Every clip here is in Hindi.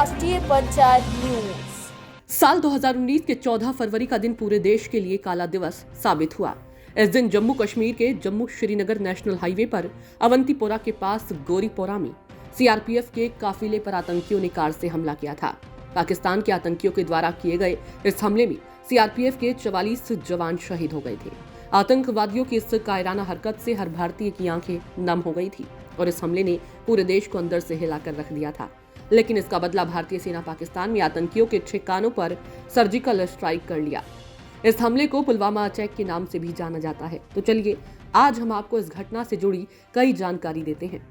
राष्ट्रीय पंचायत न्यूज। साल 2019 के 14 फरवरी का दिन पूरे देश के लिए काला दिवस साबित हुआ। इस दिन जम्मू कश्मीर के जम्मू श्रीनगर नेशनल हाईवे पर अवंतीपोरा के पास गोरीपोरा में सीआरपीएफ के काफिले पर आतंकियों ने कार से हमला किया था। पाकिस्तान के आतंकियों के द्वारा किए गए इस हमले में सीआरपीएफ के 44 जवान शहीद हो गए थे। आतंकवादियों की इस कायराना हरकत से हर भारतीय की आंखें नम हो गई थी और इस हमले ने पूरे देश को अंदर से हिलाकर रख दिया था। लेकिन इसका बदला भारतीय सेना पाकिस्तान में आतंकियों के ठिकानों पर सर्जिकल स्ट्राइक कर लिया। इस हमले को पुलवामा अटैक के नाम से भी जाना जाता है। तो चलिए आज हम आपको इस घटना से जुड़ी कई जानकारी देते हैं।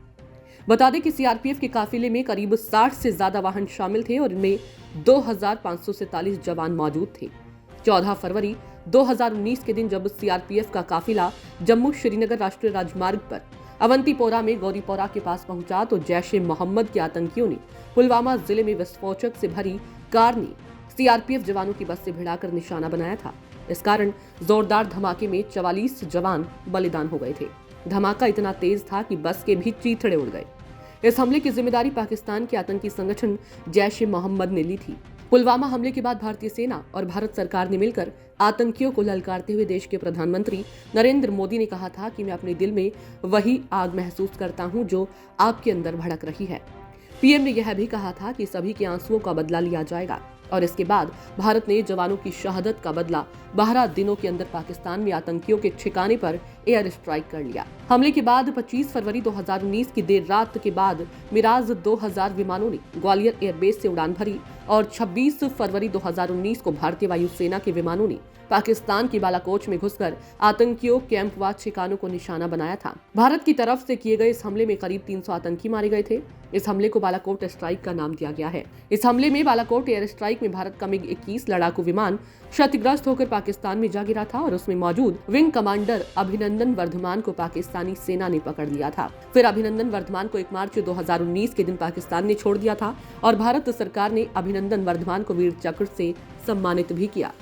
बता दें कि सीआरपीएफ के काफिले में करीब 60 से ज्यादा वाहन शामिल थे और इनमें 2547 जवान मौजूद थे। 14 फरवरी 2019 के दिन जब सीआरपीएफ का काफिला जम्मू श्रीनगर राष्ट्रीय राजमार्ग पर अवंतीपोरा में गौरीपोरा के पास पहुंचा तो जैश ए मोहम्मद के आतंकियों ने पुलवामा जिले में विस्फोटक से भरी कार ने सीआरपीएफ जवानों की बस से भिड़ाकर निशाना बनाया था। इस कारण जोरदार धमाके में 44 जवान बलिदान हो गए थे। धमाका इतना तेज था कि बस के भी चीथड़े उड़ गए। इस हमले की जिम्मेदारी पाकिस्तान के आतंकी संगठन जैश ए मोहम्मद ने ली थी। पुलवामा हमले के बाद भारतीय सेना और भारत सरकार ने मिलकर आतंकियों को ललकारते हुए देश के प्रधानमंत्री नरेंद्र मोदी ने कहा था कि मैं अपने दिल में वही आग महसूस करता हूं जो आपके अंदर भड़क रही है। पीएम ने यह भी कहा था कि सभी के आंसुओं का बदला लिया जाएगा और इसके बाद भारत ने जवानों की शहादत का बदला 12 दिनों के अंदर पाकिस्तान में आतंकियों के ठिकाने पर एयर स्ट्राइक कर लिया। हमले के बाद 25 फरवरी 2019 की देर रात के बाद मिराज 2000 विमानों ने ग्वालियर एयरबेस से उड़ान भरी और 26 फरवरी 2019 को भारतीय वायुसेना के विमानों ने पाकिस्तान की बालाकोट में घुसकर आतंकियों कैंप व ठिकानों को निशाना बनाया था। भारत की तरफ से किए गए इस हमले में करीब 300 आतंकी मारे गए थे। इस हमले को बालाकोट स्ट्राइक का नाम दिया गया है। इस हमले में बालाकोट एयर स्ट्राइक में भारत का मिग 21 लड़ाकू विमान क्षतिग्रस्त होकर पाकिस्तान में जा गिरा था और उसमें मौजूद विंग कमांडर अभिनंदन वर्धमान को पाकिस्तानी सेना ने पकड़ लिया था। फिर अभिनंदन वर्धमान को 1 मार्च 2019 के दिन पाकिस्तान ने छोड़ दिया था और भारत सरकार ने अभिनंदन वर्धमान को वीर चक्र से सम्मानित भी किया।